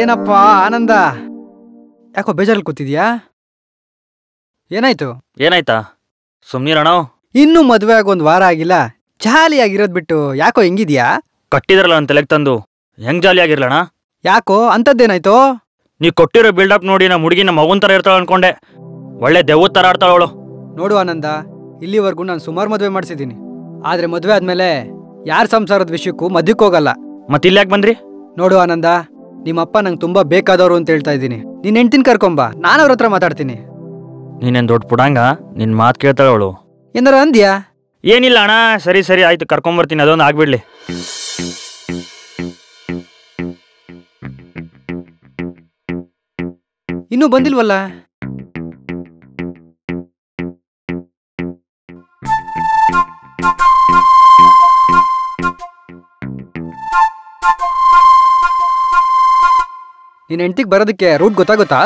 ಏನಪ್ಪ ಆನಂದ, ಯಾಕೋ ಬೇಜಾರಲ್ಲಿ ಕೂತಿದ್ಯಾ? ಏನಾಯ್ತು? ಏನಾಯ್ತಾ? ಸುಮ್ನಿರಣ. ಇನ್ನೂ ಮದುವೆ ಆಗ 1 ವಾರ ಆಗಿಲ್ಲ, ಜಾಲಿಯಾಗಿರೋದ್ ಬಿಟ್ಟು ಯಾಕೋ ಹೆಂಗಿದ್ಯಾ? ಕಟ್ಟಿದ್ರಲ್ಲ ನನ್ನ ತಲೆಗೆ ತಂದು ಹೆಂಗ್ ಜಾಲಿ ಆಗಿರ್ಲಣ? ಯಾಕೋ ಅಂಥದ್ದೇನಾಯ್ತು? ನೀ ಕೊಟ್ಟಿರೋ ಬಿಲ್ಡಪ್ ನೋಡಿ ನಮ್ಮ ಹುಡುಗಿ ನಮ್ಮ ಮಗುನ್ ತರ ಇರ್ತಾಳ ಅನ್ಕೊಂಡೆ. ಒಳ್ಳೆ ದೆವ್ವದ ತರ ಆಡ್ತಾಳವಳು. ನೋಡು ಆನಂದ, ಇಲ್ಲಿವರೆಗೂ ನಾನು ಸುಮಾರು ಮದುವೆ ಮಾಡಿಸಿದ್ದೀನಿ, ಆದ್ರೆ ಮದುವೆ ಆದ್ಮೇಲೆ ಯಾರ ಸಂಸಾರದ ವಿಷಯಕ್ಕೂ ಮಧ್ಯಕ್ಕೆ ಹೋಗಲ್ಲ. ಮತ್ತಿಲ್ಯಾಕೆ ಬಂದ್ರಿ? ನೋಡು ಆನಂದ, ನಿಮ್ಮಪ್ಪ ನಂಗೆ ತುಂಬಾ ಬೇಕಾದವರು ಅಂತ ಹೇಳ್ತಾ ಇದ್ದೀನಿ. ನೀನ್ ಹೆಂಡ್ತಿನ ಕರ್ಕೊಂಬ, ನಾನು ಅವ್ರ ಹತ್ರ ಮಾತಾಡ್ತೀನಿ. ನೀನೇನ್ ದೊಡ್ಡ ಪುಡಂಗ, ನಿನ್ ಮಾತು ಕೇಳ್ತಾಳವಳು. ಏನಾರ ಅಂದ್ಯಾ? ಏನಿಲ್ಲ ಅಣ್ಣ, ಸರಿ ಸರಿ ಆಯ್ತು, ಕರ್ಕೊಂಬರ್ತೀನಿ, ಅದೊಂದು ಆಗ್ಬಿಡ್ಲಿ. ಇನ್ನೂ ಬಂದಿಲ್ವಲ್ಲ? ನಿನ್ ಹೆಂಡ್ತಿಗೆ ಬರೋದಕ್ಕೆ ರೂಟ್ ಗೊತ್ತಾಗುತ್ತಾ?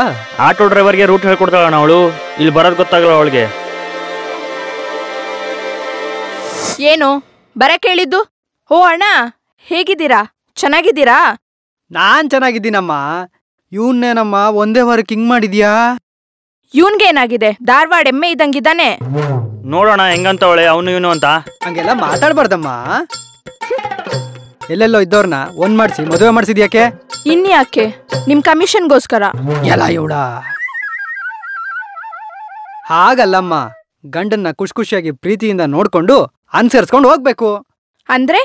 ಆಟೋ ಡ್ರೈವರ್ಗೆ ರೂಟ್ ಹೇಳ್ಕೊಡ್ತಾಳಣ್ಣ ಅವಳು, ಇಲ್ಲಿ ಬರೋದು ಗೊತ್ತಾಗಲ್ಲ ಅವಳಿಗೆ. ಏನು ಬರಕ್ ಹೇಳಿದ್ದು? ಓ ಅಣ್ಣ, ಹೇಗಿದ್ದೀರಾ? ಚೆನ್ನಾಗಿದ್ದೀರಾ? ನಾನ್ ಚೆನ್ನಾಗಿದ್ದೀನಮ್ಮ. ಇವನ್ನೇನಮ್ಮ ಒಂದೇ ವಾರಕ್ಕೆ ಹಿಂಗ್ ಮಾಡಿದ್ಯಾ? ಇವನ್ಗೇನಾಗಿದೆ? ಧಾರವಾಡ ಎಮ್ಮೆ ಇದ್ದಂಗಿದ್ದಾನೆ. ನೋಡೋಣ ಹೆಂಗಂತವಳೆ ಅವನು ಇವನು ಅಂತ. ಹಂಗೆಲ್ಲ ಮಾತಾಡ್ಬಾರ್ದಮ್ಮ. ಎಲ್ಲೆಲ್ಲೋ ಇದ್ದವ್ರನ್ನ ಒಂದ್ ಮಾಡಿಸಿ ಮದುವೆ ಮಾಡಿಸಿದ್ಯಾಕೆ? ಇನ್ಯಾಕೆ? ನಿಮ್ ಕಮಿಷನ್ಗೋಸ್ಕರ. ಎಲ್ಲ ಇವಳ ಹಾಗಲ್ಲಮ್ಮ, ಗಂಡನ್ನ ಖುಷಿ ಖುಷಿಯಾಗಿ ಪ್ರೀತಿಯಿಂದ ನೋಡ್ಕೊಂಡು ಅನ್ಸರ್ಸ್ಕೊಂಡು ಹೋಗ್ಬೇಕು. ಅಂದ್ರೆ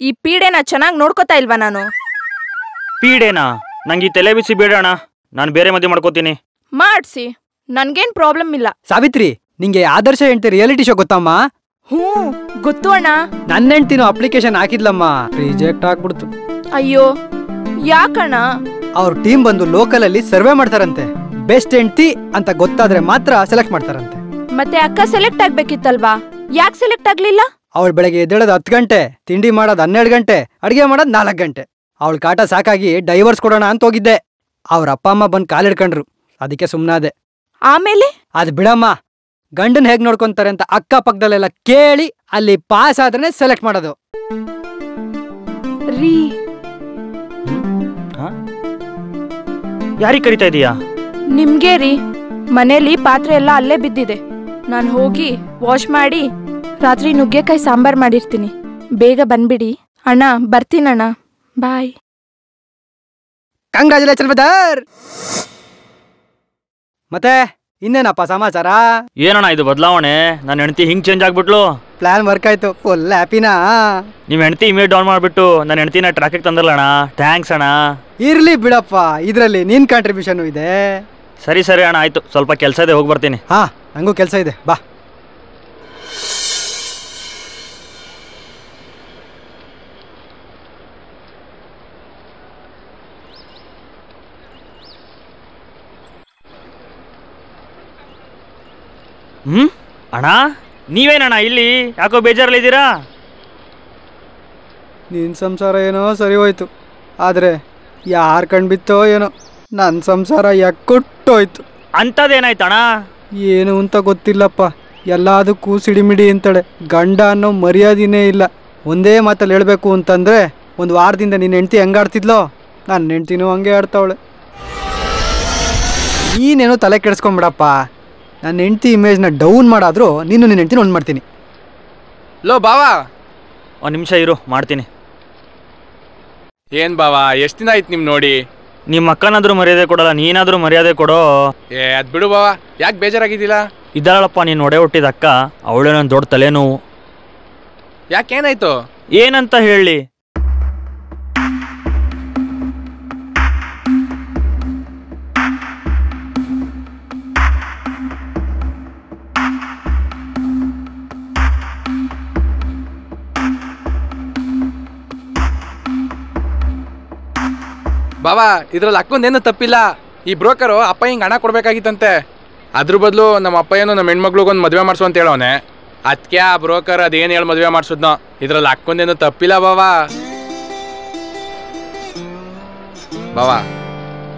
ಈ ಪೀಡೆನ ಚೆನ್ನಾಗಿ ನೋಡ್ಕೋತಾ ಇಲ್ವಾ ನಾನು? ಪೀಡೇನಾ? ನಂಗೆ ಈ ತಲೆ ಬಿಸಿ ಬೇಡ ಅಣ್ಣ, ನಾನು ಬೇರೆ ಮದುವೆ ಮಾಡ್ಕೋತೀನಿ. ಮಾಡ್ಸಿ, ನನ್ಗೇನ್ ಪ್ರಾಬ್ಲಮ್ ಇಲ್ಲ. ಸಾವಿತ್ರಿ, ನಿಂಗೆ ಆದರ್ಶ ಹೆಂಡ್ತಿ ರಿಯಾಲಿಟಿ ಶೋ ಗೊತ್ತಮ್ಮ? ಹ್ಞೂ ಗೊತ್ತು ಅಣ್ಣ. ನನ್ನ ಹೆಂಡ್ತಿನೂ ಅಪ್ಲಿಕೇಶನ್ ಹಾಕಿದ್ಲಮ್ಮ, ರಿಜೆಕ್ಟ್ ಆಗ್ಬಿಡ್ತು. ಅಯ್ಯೋ ಯಾಕಣ್ಣ? ಅವ್ರ ಟೀಮ್ ಬಂದು ಲೋಕಲ್ ಅಲ್ಲಿ ಸರ್ವೆ ಮಾಡ್ತಾರಂತೆ. ಬೆಸ್ಟ್ ಹೆಂಡ್ತಿ ಅಂತ ಗೊತ್ತಾದ್ರೆ ಮಾತ್ರ ಸೆಲೆಕ್ಟ್ ಮಾಡ್ತಾರಂತೆ. ಮತ್ತೆ ಅಕ್ಕ ಸೆಲೆಕ್ಟ್ ಆಗ್ಬೇಕಿತ್ತಲ್ವಾ, ಯಾಕೆ ಸೆಲೆಕ್ಟ್ ಆಗ್ಲಿಲ್ಲ? ಅವಳು ಬೆಳಗ್ಗೆ ಎದ್ದೇಳೋದು 10 ಗಂಟೆ, ತಿಂಡಿ ಮಾಡೋದು 12 ಗಂಟೆ, ಅಡ್ಗೆ ಮಾಡೋದು 4 ಗಂಟೆ. ಅವಳ ಕಾಟ ಸಾಕಾಗಿ ಡೈವರ್ಸ್ ಕೊಡೋಣ ಅಂತ ಹೋಗಿದ್ದೆ. ಅವ್ರ ಅಪ್ಪ ಅಮ್ಮ ಬಂದು ಕಾಲಿಡ್ಕೊಂಡ್ರು, ಅದಕ್ಕೆ ಸುಮ್ನಾದೆ. ಆಮೇಲೆ ಅದ್ ಬಿಡಮ್ಮ, ಗಂಡನ್ ಹೇಗ್ ನೋಡ್ಕೊಂತಾರೆ ಅಂತ ಅಕ್ಕ ಪಕ್ಕದಲ್ಲೆಲ್ಲ ಕೇಳಿ ಅಲ್ಲಿ ಪಾಸ್ ಆದ್ರೆ ಸೆಲೆಕ್ಟ್ ಮಾಡೋದು. ರೀ ಯಾರಿಗೆ ಕರಿತಾ ಇದೀಯಾ? ನಿಮ್ಗೆ ರೀ. ಮನೇಲಿ ಪಾತ್ರೆ ಎಲ್ಲ ಅಲ್ಲೇ ಬಿದ್ದಿದೆ, ನಾನು ಹೋಗಿ ವಾಶ್ ಮಾಡಿ ರಾತ್ರಿ ನುಗ್ಗೆಕಾಯಿ ಸಾಂಬಾರ್ ಮಾಡಿರ್ತೀನಿ. ಬೇಗ ಬಂದ್ಬಿಡಿ ಅಣ್ಣ. ಬರ್ತೀನಣ್ಣ, ಬಾಯ್. Congratulation brother. ಮತ್ತೆ ಇನ್ನೇನಪ್ಪ ಸಮಾಚಾರ? ಏನಣ್ಣ ಇದು ಬದಲಾವಣೆ? ನನ್ನ ಹೆಂಡತಿ ಹಿಂಗ್ ಚೇಂಜ್ ಆಗ್ಬಿಟ್ಲು. ಪ್ಲಾನ್ ವರ್ಕ್ ಆಯ್ತು, ಫುಲ್ ಹ್ಯಾಪಿನಾ? ನಿಮ್ ಹೆಂಡತಿ ಇಮೇಜ್ ಡೌನ್ ಮಾಡ್ಬಿಟ್ಟು ನನ್ನ ಹೆಂಡತಿನ ಟ್ರಾಫಿಕ್ ತಂದ್ರಲ್ಲಣ್ಣ, ಥ್ಯಾಂಕ್ಸ್ ಅಣ್ಣ. ಇರ್ಲಿ ಬಿಡಪ್ಪ, ಇದ್ರಲ್ಲಿ ನಿನ್ ಕಾಂಟ್ರಿಬ್ಯೂಷನ್ ಇದೆ. ಸರಿ ಸರಿ ಅಣ್ಣ, ಆಯ್ತು, ಸ್ವಲ್ಪ ಕೆಲಸ ಇದೆ, ಹೋಗಿ ಬರ್ತೀನಿ. ಹಾ, ನಂಗೂ ಕೆಲಸ ಇದೆ, ಬಾ. ಅಣ್ಣ ನೀವೇನಣ್ಣ ಇಲ್ಲಿ? ಯಾಕೋ ಬೇಜಾರಲ್ಲಿದ್ದೀರಾ? ನಿನ್ ಸಂಸಾರ ಏನೋ ಸರಿ ಹೋಯ್ತು, ಆದ್ರೆ ಯಾರ್ ಕಣ್ಬಿತ್ತೋ ಏನೋ ನನ್ನ ಸಂಸಾರ ಯಾಕೊಟ್ಟೋಯ್ತು. ಅಂಥದ್ದೇನಾಯ್ತಣ್ಣ? ಏನು ಅಂತ ಗೊತ್ತಿಲ್ಲಪ್ಪ, ಎಲ್ಲದಕ್ಕೂ ಸಿಡಿಮಿಡಿ ಅಂತಾಳೆ. ಗಂಡ ಅನ್ನೋ ಮರ್ಯಾದಿನೇ ಇಲ್ಲ. ಒಂದೇ ಮಾತಲ್ಲಿ ಹೇಳ್ಬೇಕು ಅಂತಂದ್ರೆ, 1 ವಾರದಿಂದ ನಿನ್ನ ಹೆಂಡ್ತಿ ಹೆಂಗಾಡ್ತಿದ್ಲೋ, ನನ್ನ ಹೆಂಡ್ತಿನೂ ಹಂಗೆ ಆಡ್ತಾವಳೆ. ನೀನೇನೋ ತಲೆ ಕೆಡಿಸ್ಕೊಂಬಿಡಪ್ಪ. ನನ್ನ ಹೆಂಡ್ತಿ ಇಮೇಜ್ನ ಡೌನ್ ಮಾಡಾದ್ರೂ ನೀನು ನಿನ್ನ ಹೆಂಡ್ತಿನ ಒಂದು ಮಾಡ್ತೀನಿ. ಲೋ ಬಾವಾ, ಒಂದು ನಿಮಿಷ ಇರು, ಮಾಡ್ತೀನಿ. ಏನ್ ಬಾವಾ, ಎಷ್ಟು ದಿನ ಆಯ್ತು ನಿಮ್ ನೋಡಿ? ನಿಮ್ಮ ಅಕ್ಕನಾದ್ರೂ ಮರ್ಯಾದೆ ಕೊಡಲ್ಲ, ನೀನಾದ್ರೂ ಮರ್ಯಾದೆ ಕೊಡೋ. ಅದ್ ಬಿಡು ಬಾವಾ, ಯಾಕೆ ಬೇಜಾರಾಗಿದ್ದಿಲ್ಲ? ಇದ್ದಾಳಪ್ಪ ನೀನು ಒಡೆ ಹುಟ್ಟಿದ ಅಕ್ಕ, ಅವಳೇ ನನ್ನ ದೊಡ್ಡ ತಲೆನೋವು. ಯಾಕೇನಾಯ್ತು? ಏನಂತ ಹೇಳಿ? ಬಾವಾ, ಇದ್ರಲ್ಲಿ ಅಕ್ಕೊಂದೇನು ತಪ್ಪಿಲ್ಲ. ಈ ಬ್ರೋಕರು ಅಪ್ಪ ಹಿಂಗೆ ಹಣ ಕೊಡ್ಬೇಕಾಗಿತ್ತಂತೆ. ಅದ್ರ ಬದಲು ನಮ್ಮ ಅಪ್ಪ ಏನೋ ನಮ್ಮ ಹೆಣ್ಮಗ್ಳಿಗೊಂದು ಮದುವೆ ಮಾಡಿಸು ಅಂತ ಹೇಳೋನೆ. ಅದಕ್ಕೆ ಆ ಬ್ರೋಕರ್ ಅದೇನು ಹೇಳಿ ಮದುವೆ ಮಾಡಿಸಿದ್ನೋ. ಇದ್ರಲ್ಲಿ ಅಕ್ಕೊಂದೇನು ತಪ್ಪಿಲ್ಲ ಬಾವಾ. ಬಾವಾ,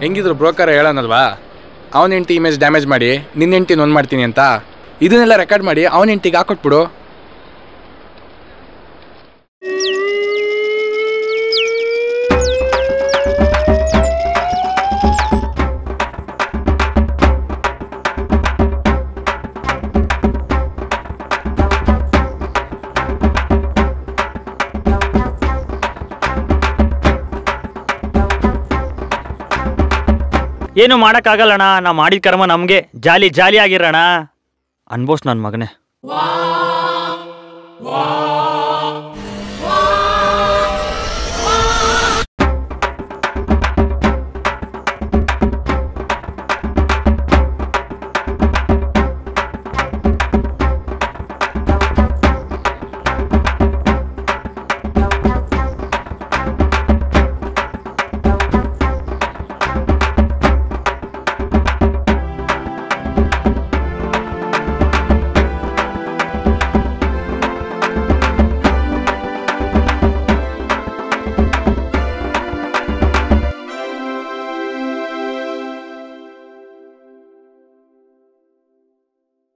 ಹೆಂಗಿದ್ರು ಬ್ರೋಕರ್ ಹೇಳೋನಲ್ವಾ, ಅವನ ಹೆಂಡತಿ ಇಮೇಜ್ ಡ್ಯಾಮೇಜ್ ಮಾಡಿ ನಿನ್ನ ಹೆಂಡತಿನ ಒಂದು ಮಾಡ್ತೀನಿ ಅಂತ. ಇದನ್ನೆಲ್ಲ ರೆಕಾರ್ಡ್ ಮಾಡಿ ಅವನ ಹೆಂಡತಿಗೆ ಹಾಕೊಟ್ಬಿಡು. ಏನು ಮಾಡೋಕ್ಕಾಗಲ್ಲಣ್ಣ, ನಾ ಮಾಡಿದ ಕರ್ಮ ನಮಗೆ. ಜಾಲಿ ಜಾಲಿ ಆಗಿರೋಣ ಅನ್ಬೋಸ್ ನನ್ನ ಮಗನೇ.